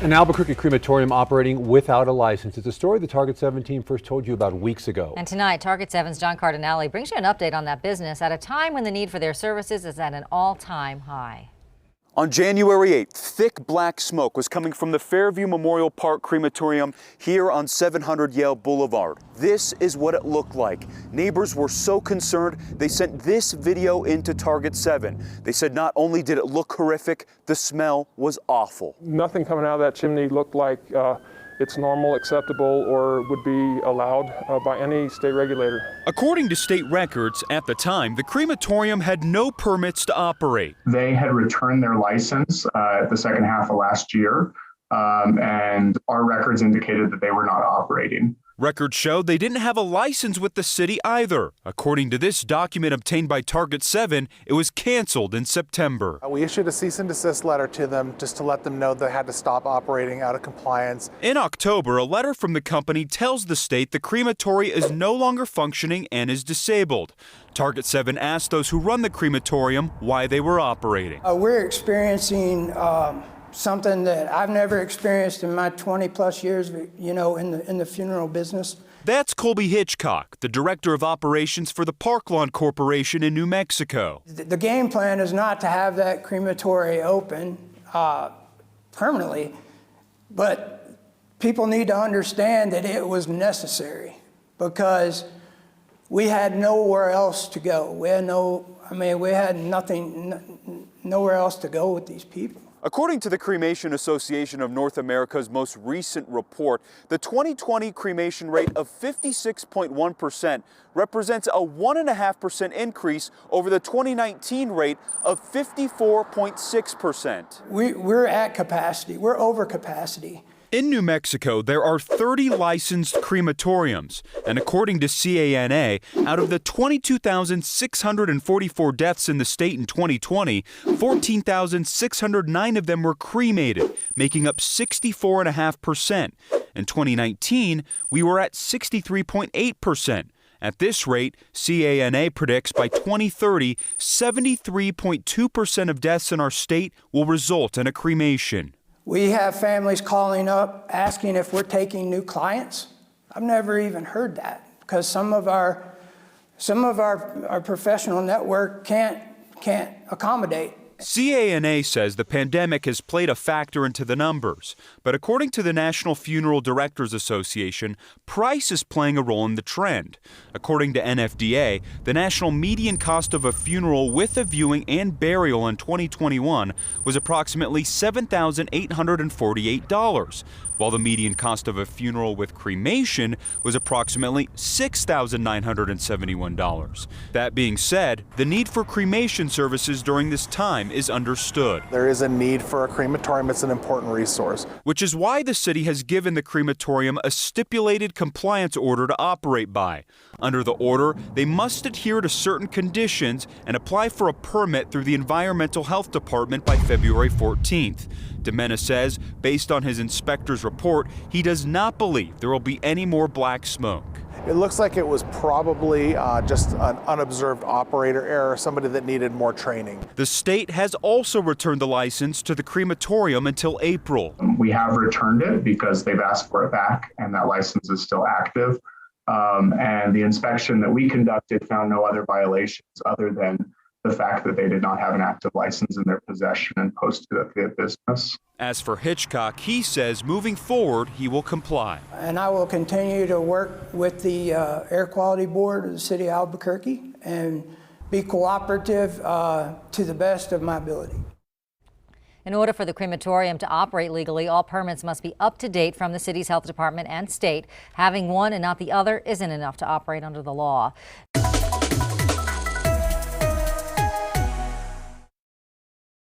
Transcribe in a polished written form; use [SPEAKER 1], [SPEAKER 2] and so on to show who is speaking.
[SPEAKER 1] An Albuquerque crematorium operating without a license. It's a story the Target 7 team first told you about weeks ago.
[SPEAKER 2] And tonight, Target 7's John Cardinale brings you an update on that business at a time when the need for their services is at an all-time high.
[SPEAKER 3] On January 8th, thick black smoke was coming from the Fairview Memorial Park crematorium here on 700 Yale Boulevard. This is what it looked like. Neighbors were so concerned, they sent this video into Target 7. They said not only did it look horrific, the smell was awful.
[SPEAKER 4] Nothing coming out of that chimney looked like it's normal, acceptable, or would be allowed by any state regulator.
[SPEAKER 3] According to state records, at the time, the crematorium had no permits to operate.
[SPEAKER 5] They had returned their license at the second half of last year, and our records indicated that they were not operating.
[SPEAKER 3] Records show they didn't have a license with the city either. According to this document obtained by Target 7, it was canceled in September.
[SPEAKER 6] We issued a cease and desist letter to them just to let them know they had to stop operating out of compliance.
[SPEAKER 3] In October, a letter from the company tells the state the crematory is no longer functioning and is disabled. Target 7 asked those who run the crematorium why they were operating.
[SPEAKER 7] We're experiencing something that I've never experienced in my 20-plus years, in the funeral business.
[SPEAKER 3] That's Colby Hitchcock, the director of operations for the Parklawn Corporation in New Mexico.
[SPEAKER 7] The game plan is not to have that crematory open permanently, but people need to understand that it was necessary because we had nowhere else to go. We had nothing, nowhere else to go with these people.
[SPEAKER 3] According to the Cremation Association of North America's most recent report, the 2020 cremation rate of 56.1% represents a 1.5% increase over the 2019 rate of 54.6%.
[SPEAKER 7] We're at capacity. We're over capacity.
[SPEAKER 3] In New Mexico, there are 30 licensed crematoriums, and according to CANA, out of the 22,644 deaths in the state in 2020, 14,609 of them were cremated, making up 64.5%. In 2019, we were at 63.8%. At this rate, CANA predicts by 2030, 73.2% of deaths in our state will result in a cremation.
[SPEAKER 7] We have families calling up asking if we're taking new clients. I've never even heard that because some of our professional network can't accommodate.
[SPEAKER 3] CANA says the pandemic has played a factor into the numbers, but according to the National Funeral Directors Association, price is playing a role in the trend. According to NFDA, the national median cost of a funeral with a viewing and burial in 2021 was approximately $7,848, while the median cost of a funeral with cremation was approximately $6,971. That being said, the need for cremation services during this time is understood.
[SPEAKER 6] There is a need for a crematorium. It's an important resource.
[SPEAKER 3] Which is why the city has given the crematorium a stipulated compliance order to operate by. Under the order, they must adhere to certain conditions and apply for a permit through the Environmental Health Department by February 14th. Demena says, based on his inspector's report, he does not believe there will be any more black smoke.
[SPEAKER 6] It looks like it was probably just an unobserved operator error, somebody that needed more training.
[SPEAKER 3] The state has also returned the license to the crematorium until April.
[SPEAKER 5] We have returned it because they've asked for it back, and that license is still active. And the inspection that we conducted found no other violations other than the fact that they did not have an active license in their possession and posted at the business.
[SPEAKER 3] As for Hitchcock, he says moving forward, he will comply.
[SPEAKER 7] And I will continue to work with the Air Quality Board of the City of Albuquerque and be cooperative to the best of my ability.
[SPEAKER 2] In order for the crematorium to operate legally, all permits must be up to date from the city's health department and state. Having one and not the other isn't enough to operate under the law.